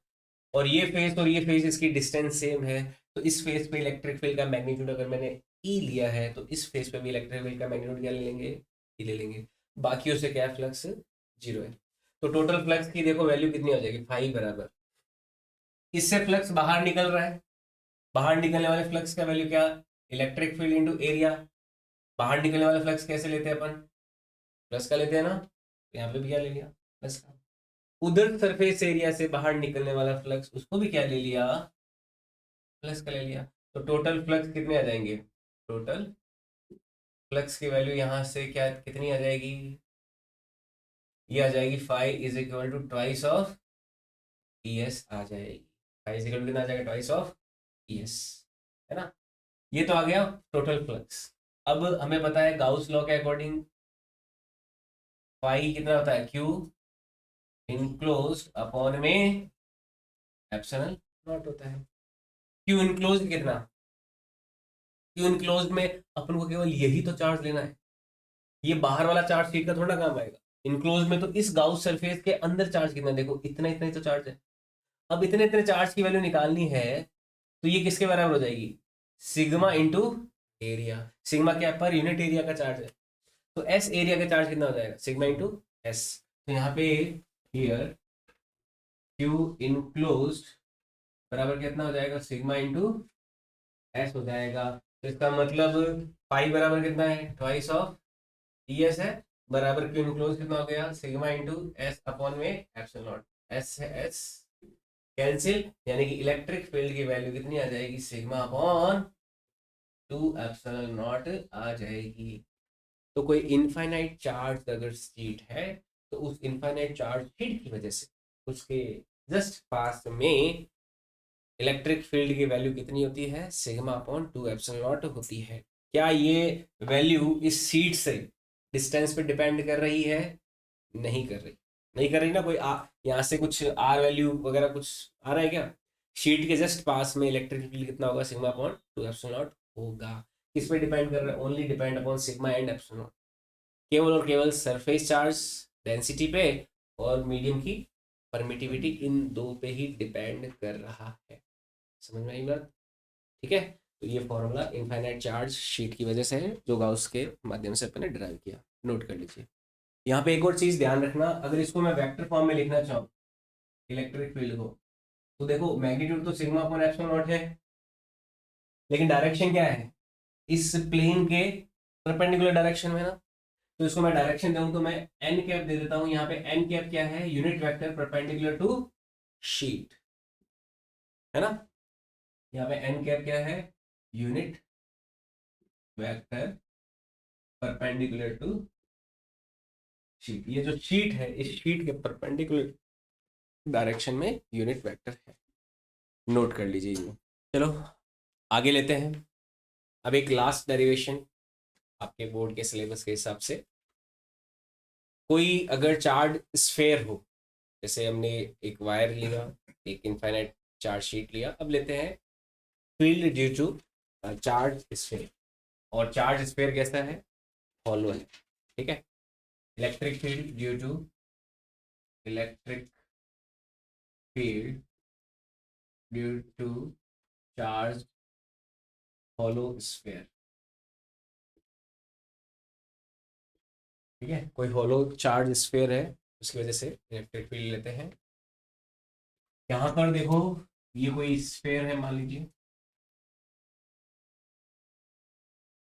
और ये फेस और ये फेस इसकी डिस्टेंस सेम है। तो इस फेस पे इलेक्ट्रिक फील्ड का मैग्नीट्यूड अगर मैंने ई लिया है तो इस फेस पे भी इलेक्ट्रिक फील्ड का मैग्नीट्यूड क्या ले लेंगे, ई ले लेंगे। बाकियों से क्या फ्लक्स 0 है। तो टोटल फ्लक्स की देखो वैल्यू कितनी हो जाएगी, 5 बराबर, इससे फ्लक्स बाहर निकल रहा है, बाहर निकलने वाले फ्लक्स का वैल्यू क्या, इलेक्ट्रिक फील्ड इनटू एरिया। बाहर निकलने वाले फ्लक्स कैसे लेते हैं अपन, प्लस का लेते हैं ना। तो यहाँ पे भी क्या ले लिया, प्लस का। उधर सरफेस एरिया से बाहर निकलने वाला फ्लक्स, उसको भी क्या ले लिया, प्लस का ले लिया। तो टोटल फ्लक्स कितने आ जाएंगे, टोटल फ्लक्स की वैल्यू यहाँ से क्या कितनी आ जाएगी, ये आ जाएगी 5 is equal to twice of E S आ जाएगी। 5 इज इक्वल टू कितना आ जाएगा, ट्वाइस ऑफ ई एस, है ना। ये तो आ गया टोटल फ्लक्स। अब हमें पता है गाउस लॉ के अकॉर्डिंग फाई कितना होता है, क्यू इनक्लोज्ड अपॉन में एप्सिलॉन नॉट होता है। क्यू इनक्लोज्ड कितना, क्यू इनक्लोज्ड में अपन को केवल यही तो चार्ज लेना है, ये बाहर वाला चार्ज शीट का थोड़ा काम आएगा। इनक्लोज में तो इस गाउस सरफेस के अंदर चार्ज कितना है, देखो इतना इतना ही तो चार्ज है। अब इतने इतने चार्ज की वैल्यू निकालनी है तो ये किसके बराबर हो जाएगी, सिग्मा इंटू एरिया। सिग्मा क्या, पर यूनिट एरिया का चार्ज है। तो एस एरिया का चार्ज कितना हो जाएगा, सिग्मा इंटू एस। तो यहाँ पे हियर क्यू इनक्लोज्ड बराबर कितना हो जाएगा, सिग्मा इंटू एस हो जाएगा। तो इसका मतलब पाई बराबर कितना है, ट्वाइस ऑफ ई एस है, बराबर क्यू इनक्लोज कितना हो गया, सिग्मा इंटू एस अपॉन में एप्सिलॉन नॉट। एस है एस कैंसिल, यानी कि इलेक्ट्रिक फील्ड की वैल्यू कितनी आ जाएगी, सिग्मा अपॉन 2 एप्सिलॉन नॉट आ जाएगी। तो कोई इनफाइनाइट चार्ज अगर शीट है तो उस इनफाइनाइट चार्ज शीट की वजह से उसके जस्ट पास में इलेक्ट्रिक फील्ड की वैल्यू कितनी होती है, सिग्मा अपॉन 2 एप्सिलॉन नॉट होती है। क्या ये वैल्यू इस शीट से डिस्टेंस पे डिपेंड कर रही है? नहीं कर रही। नहीं कर रही ना, कोई यहाँ से कुछ आर वैल्यू वगैरह कुछ आ रहा है क्या? शीट के जस्ट पास में इलेक्ट्रिक फील्ड कितना होगा, सिग्मा अपॉन 2 एप्सिलॉन नॉट होगा। किस पे डिपेंड कर रहा है? Only depend upon sigma and epsilon not, केवल और केवल सरफेस चार्ज डेंसिटी पे और मीडियम की परमिटिविटी, इन दो पे ही डिपेंड कर रहा है। समझ में आई बात? ठीक है। तो ये फॉर्मूला इनफाइनाइट चार्ज शीट की वजह से है, जो गाउस के माध्यम से अपने ड्राइव किया। नोट कर लीजिए। यहाँ पे एक और चीज ध्यान रखना, अगर इसको मैं वेक्टर फॉर्म में लिखना चाहूँ इलेक्ट्रिक फील्ड को, तो देखो मैग्नीट्यूड तो सिग्मा अपॉन एप्सिलॉन नॉट है, लेकिन डायरेक्शन क्या है? इस प्लेन के परपेंडिकुलर डायरेक्शन में ना। तो इसको मैं डायरेक्शन दूं तो मैं एन कैप दे देता हूं। यहाँ पे एन कैप क्या है? Unit vector perpendicular to sheet, है ना। यहाँ पे एन कैप क्या है? Unit vector perpendicular to sheet. ये जो शीट है, इस शीट के परपेंडिकुलर डायरेक्शन में यूनिट वेक्टर है। नोट कर लीजिए ये। चलो आगे लेते हैं। अब एक लास्ट डेरिवेशन आपके बोर्ड के सिलेबस के हिसाब से, कोई अगर चार्ज स्फेयर हो, जैसे हमने एक वायर लिया, एक इनफाइनाइट चार्ज शीट लिया, अब लेते हैं field due to charge sphere. और चार्ज स्फेयर कैसा है? हॉलो है, ठीक है। Electric field due to electric field due to charge hollow sphere, ठीक है। कोई हॉलो चार्ज स्फेयर है, उसकी वजह से इलेक्ट्रिक फील्ड लेते हैं। यहाँ पर देखो, ये कोई स्फेयर है मान लीजिए,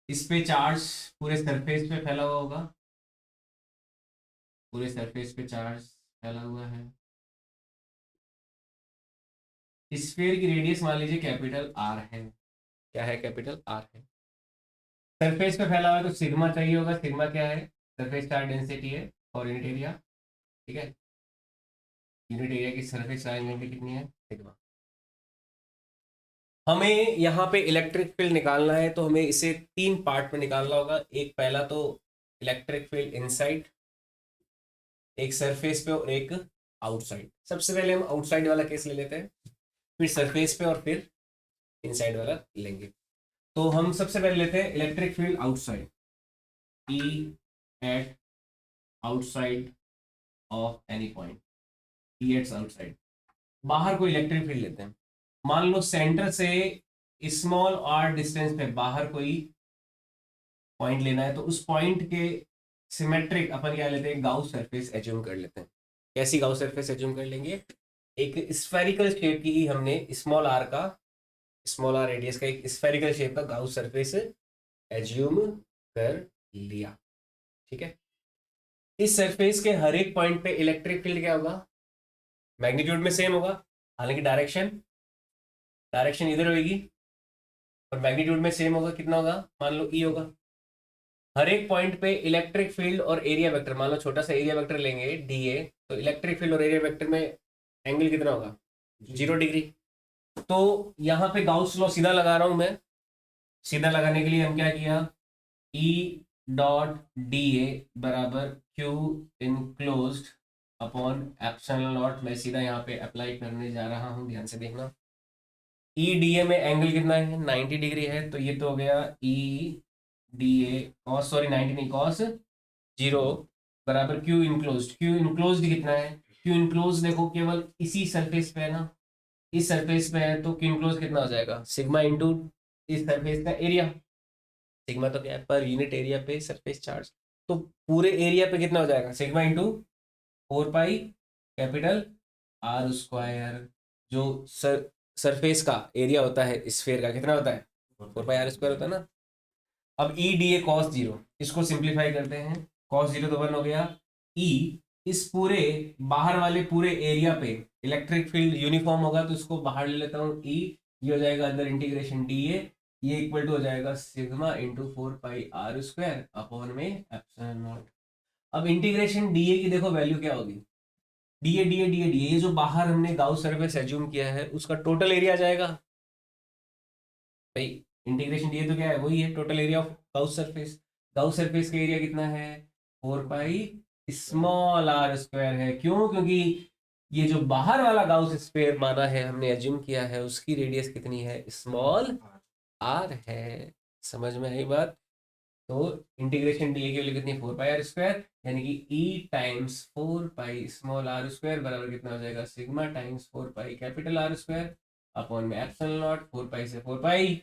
इस पे चार्ज पूरे सरफेस पे फैला हुआ होगा, पूरे सरफेस पे चार्ज फैला हुआ है। स्फीयर की रेडियस मान लीजिए कैपिटल आर है। क्या है? कैपिटल आर है। सरफेस पे फैला हुआ है तो सिग्मा चाहिए होगा। सिग्मा क्या है? सरफेस चार्ज डेंसिटी है और यूनिट एरिया, ठीक है। यूनिट एरिया की सरफेस चार्ज डेंसिटी कितनी है? सिग्मा। हमें यहाँ पे इलेक्ट्रिक फील्ड निकालना है, तो हमें इसे तीन पार्ट में निकालना होगा। एक पहला तो इलेक्ट्रिक फील्ड इनसाइड, एक सरफेस पे और एक आउटसाइड। सबसे पहले हम आउटसाइड वाला केस ले लेते हैं, फिर सरफेस पे और फिर इनसाइड वाला लेंगे। तो हम सबसे पहले लेते हैं electric field outside, E at outside of any point, E at outside. बाहर कोई इलेक्ट्रिक फील्ड लेते हैं, मान लो सेंटर से स्मॉल आर डिस्टेंस पे बाहर कोई पॉइंट लेना है, तो उस पॉइंट के सिमेट्रिक अपन क्या लेते हैं? गाउस सरफेस एज्यूम कर लेते हैं। कैसी गाउस सरफेस एज्यूम कर लेंगे? एक स्फेरिकल शेप की ही हमने स्मॉल आर रेडियस का एक स्फेरिकल शेप का गाउस सरफेस एज्यूम कर लिया, ठीक है। इस सरफेस के हर एक पॉइंट पे इलेक्ट्रिक फील्ड क्या होगा? मैग्नीट्यूड में सेम होगा, हालांकि डायरेक्शन डायरेक्शन इधर होगी, और मैग्नीट्यूड में सेम होगा। कितना होगा? मान लो ई होगा। हर एक पॉइंट पे इलेक्ट्रिक फील्ड और एरिया वेक्टर, मान लो छोटा सा एरिया वेक्टर लेंगे डी ए, तो इलेक्ट्रिक फील्ड और एरिया वेक्टर में एंगल कितना होगा? 0 डिग्री। तो यहाँ पे गाउस लॉ सीधा लगा रहा हूं मैं। सीधा लगाने के लिए हम क्या किया? ई डॉट डी ए बराबर Q enclosed upon epsilon not. मैं सीधा यहाँ पे अप्लाई करने जा रहा हूँ, ध्यान से देखना। ई डी ए में एंगल कितना है? 90 डिग्री है, तो ये तो हो गया E D A cos, sorry 90 नहीं, कॉस 0 बराबर क्यू इनक्लोज्ड। क्यू इनक्लोज्ड कितना है? क्यू इनक्लोज्ड देखो केवल इसी सरफेस पे है ना, इस सरफेस पे है, तो क्यू इनक्लोज कितना हो जाएगा? सिग्मा इंटू इस सरफेस का एरिया। सिग्मा तो क्या है? पर यूनिट एरिया पे सरफेस चार्ज। तो पूरे एरिया पे कितना हो जाएगा? Sigma into 4 pi capital R square. जो सरफेस का एरिया होता है स्फेयर का, कितना होता है? 4 पाई आर स्क्वायर होता है ना। अब ई डी ए कॉस 0, इसको सिंप्लीफाई करते हैं। कॉस 0 तो 1 हो गया। ई इस पूरे बाहर वाले पूरे एरिया पे इलेक्ट्रिक फील्ड यूनिफॉर्म होगा, तो इसको बाहर ले लेता हूँ। ई ये हो जाएगा अंदर इंटीग्रेशन डी ए, ये इक्वल टू हो जाएगा sigma into 4 pi R square upon में एप्सिलॉन नॉट। अब इंटीग्रेशन डी ए की देखो वैल्यू क्या होगी? डी ए ये जो बाहर हमने गाउस सरफेस एज्यूम किया है उसका टोटल एरिया जाएगा भाई। इंटीग्रेशन डी ए तो क्या है, वही है total area of Gauss surface. Gauss surface का एरिया कितना है, 4 पाई स्मॉल आर स्क्वायर है। क्यों, क्योंकि ये जो बाहर वाला गाउस स्फीयर माना है हमने एज्यूम किया है उसकी रेडियस कितनी है, स्मॉल आर है। समझ में आई बात। तो इंटीग्रेशन डी की वैल्यू कितनी, 4 पाई आर स्क्वायर, यानी कि E times 4 pi small R square बराबर कितना हो जाएगा, sigma times 4 pi capital R square upon में एप्सिलॉन नॉट। 4 पाई से 4 पाई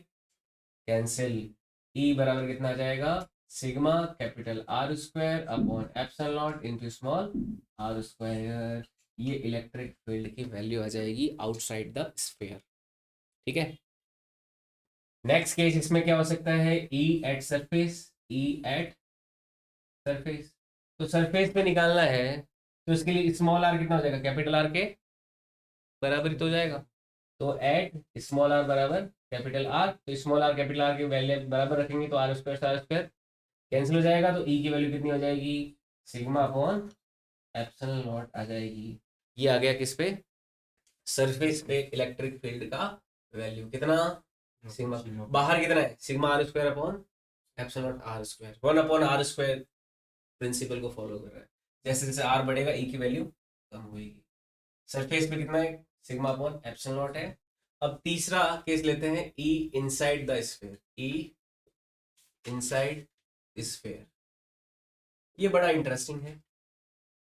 कैंसिल, ई बराबर कितना आ जाएगा, sigma capital R square upon epsilon naught into small R square. ये इलेक्ट्रिक फील्ड की वैल्यू आ जाएगी आउटसाइड द स्फीयर। ठीक है, नेक्स्ट केस इसमें क्या हो सकता है, E at surface, E at surface. तो सरफेस पे निकालना है तो इसके लिए स्मॉल आर कितना हो जाएगा, कैपिटल आर के बराबर ही तो हो जाएगा। तो एट स्मॉल आर बराबर कैपिटल आर, तो स्मॉल आर कैपिटल आर की वैल्यू बराबर रखेंगे तो आर स्क्वायर कैंसिल हो जाएगा। तो ई की वैल्यू कितनी हो जाएगी, सिग्मा अपॉन एप्सिलॉन नॉट आ जाएगी। ये आ गया किस पे, सरफेस पे इलेक्ट्रिक फील्ड का वैल्यू कितना, सिग्मा। बाहर कितना है, sigma R square upon epsilon naught R square, 1/r² principle को फॉलो कर रहा है। जैसे जैसे आर बढ़ेगा ई की वैल्यू कम होगी। सरफेस पे कितना है, सिग्मा अपॉन एप्सिलॉन नॉट है। अब तीसरा केस लेते हैं, E inside the sphere, E inside sphere. ये बड़ा इंटरेस्टिंग है।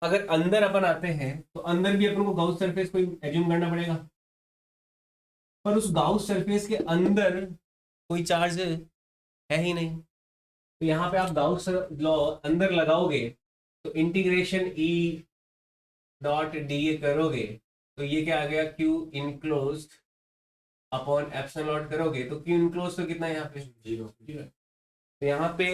अगर अंदर अपन आते हैं तो अंदर भी अपन को गाउस सरफेस को एज्यूम करना पड़ेगा, पर उस गाउस सरफेस के अंदर कोई चार्ज है ही नहीं। तो यहाँ पे आप गाउस लॉ अंदर लगाओगे तो इंटीग्रेशन ई डॉट डी करोगे तो ये क्या आ गया, Q enclose upon epsilon not करोगे तो क्यू इनक्लोज तो कितना है यहाँ पे, 0। तो यहाँ पे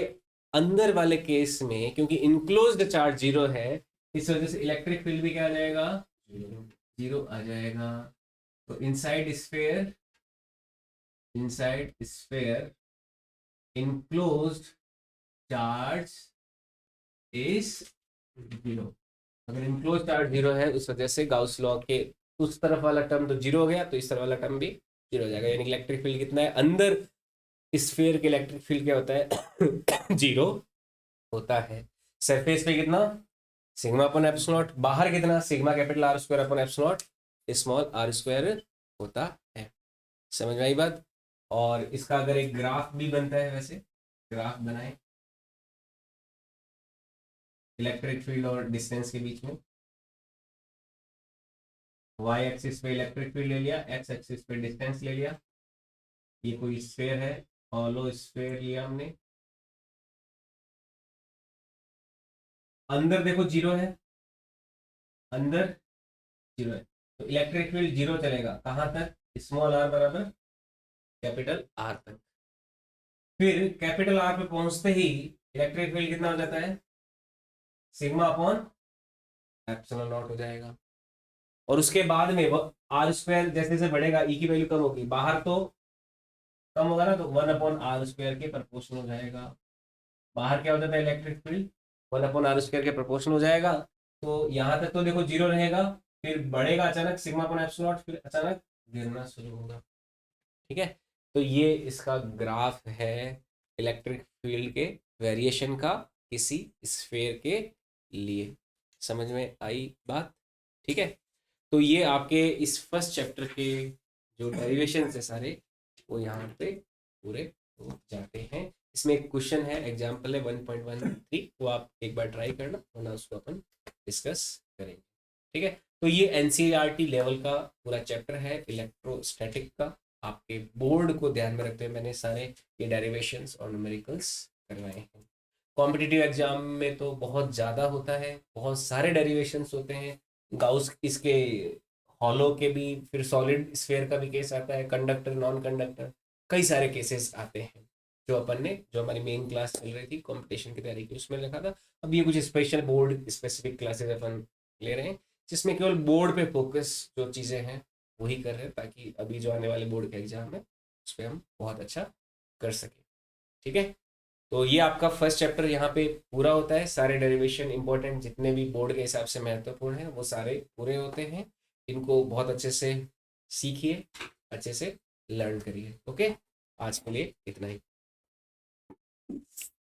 अंदर वाले केस में क्योंकि इनक्लोज्ड चार्ज 0 है इस वजह से इलेक्ट्रिक फील्ड भी क्या आ जाएगा, 0 आ जाएगा। तो inside sphere enclosed charge is 0। अगर इनक्लोज चार्ज 0 है उस वजह से गाउस लॉ के उस तरफ वाला टर्म तो 0 हो गया तो इस तरफ वाला टर्म भी 0 हो जाएगा। यानी इलेक्ट्रिक फील्ड कितना है, अंदर स्फीयर के इलेक्ट्रिक फील्ड क्या होता है 0 होता है। सरफेस पे कितना, सिग्मा अपॉन एप्सिलॉन नॉट, बाहर कितना, sigma capital R square upon epsilon naught small R square होता है। समझ में आई बात। और इसका अगर एक ग्राफ भी बनता है, वैसे ग्राफ बनाए इलेक्ट्रिक फील्ड और डिस्टेंस के बीच में, वाई एक्सिस पे इलेक्ट्रिक फील्ड ले लिया, एक्स एक्सिस पे डिस्टेंस ले लिया। ये कोई स्फीयर है, हॉलो स्फीयर लिया हमने, अंदर देखो 0 है, अंदर 0 है तो इलेक्ट्रिक फील्ड 0 चलेगा कहां तक, स्मॉल आर बराबर कैपिटल आर तक। फिर कैपिटल आर पे पहुंचते ही इलेक्ट्रिक फील्ड कितना हो जाता है, सिग्मा अपॉन एप्सिलॉन नॉट हो जाएगा। और उसके बाद में आर स्क्वायर जैसे जैसे बढ़ेगा ई की वैल्यू कम होगी, बाहर तो कम होगा ना, तो 1/r² के प्रोपोर्शनल हो जाएगा। बाहर क्या हो जाता है इलेक्ट्रिक फील्ड, 1/r² के प्रोपोर्शनल हो जाएगा। तो यहाँ तक तो देखो 0 रहेगा, फिर बढ़ेगा अचानक सिग्मा अपॉन एप्सिलॉन नॉट, फिर अचानक गिरना शुरू होगा। ठीक है, तो ये इसका ग्राफ है इलेक्ट्रिक फील्ड के वेरिएशन का किसी स्फीयर के लिए। समझ में आई बात। ठीक है, तो ये आपके इस फर्स्ट चैप्टर के जो डेरिवेशन है सारे वो यहाँ पे पूरे हो जाते हैं। इसमें एक क्वेश्चन है, एग्जाम्पल है 1.13, वो आप एक बार ट्राई करना वरना उसको अपन डिस्कस करेंगे। ठीक है, तो ये एनसीईआरटी लेवल का पूरा चैप्टर है इलेक्ट्रोस्टैटिक का। आपके बोर्ड को ध्यान में रखते हुए मैंने सारे ये डेरिवेशंस और न्यूमेरिकल्स करवाए हैं। कॉम्पिटिटिव एग्जाम में तो बहुत ज़्यादा होता है, बहुत सारे डेरिवेशंस होते हैं। गाउस इसके हॉलो के भी, फिर सॉलिड स्फीयर का भी केस आता है, कंडक्टर नॉन कंडक्टर, कई सारे केसेस आते हैं जो अपन ने, जो हमारी मेन क्लास चल रही थी कंपटीशन की तैयारी की उसमें लिखा था। अब ये कुछ स्पेशल बोर्ड स्पेसिफिक क्लासेस अपन ले रहे हैं जिसमें केवल बोर्ड पे फोकस जो चीज़ें हैं वही कर रहे हैं, ताकि अभी जो आने वाले बोर्ड का एग्जाम है उस पर हम बहुत अच्छा कर सकें। ठीक है, तो ये आपका फर्स्ट चैप्टर यहाँ पे पूरा होता है। सारे डेरिवेशन इंपॉर्टेंट जितने भी बोर्ड के हिसाब से महत्वपूर्ण हैं वो सारे पूरे होते हैं। इनको बहुत अच्छे से सीखिए, अच्छे से लर्न करिए। ओके, आज के लिए इतना ही।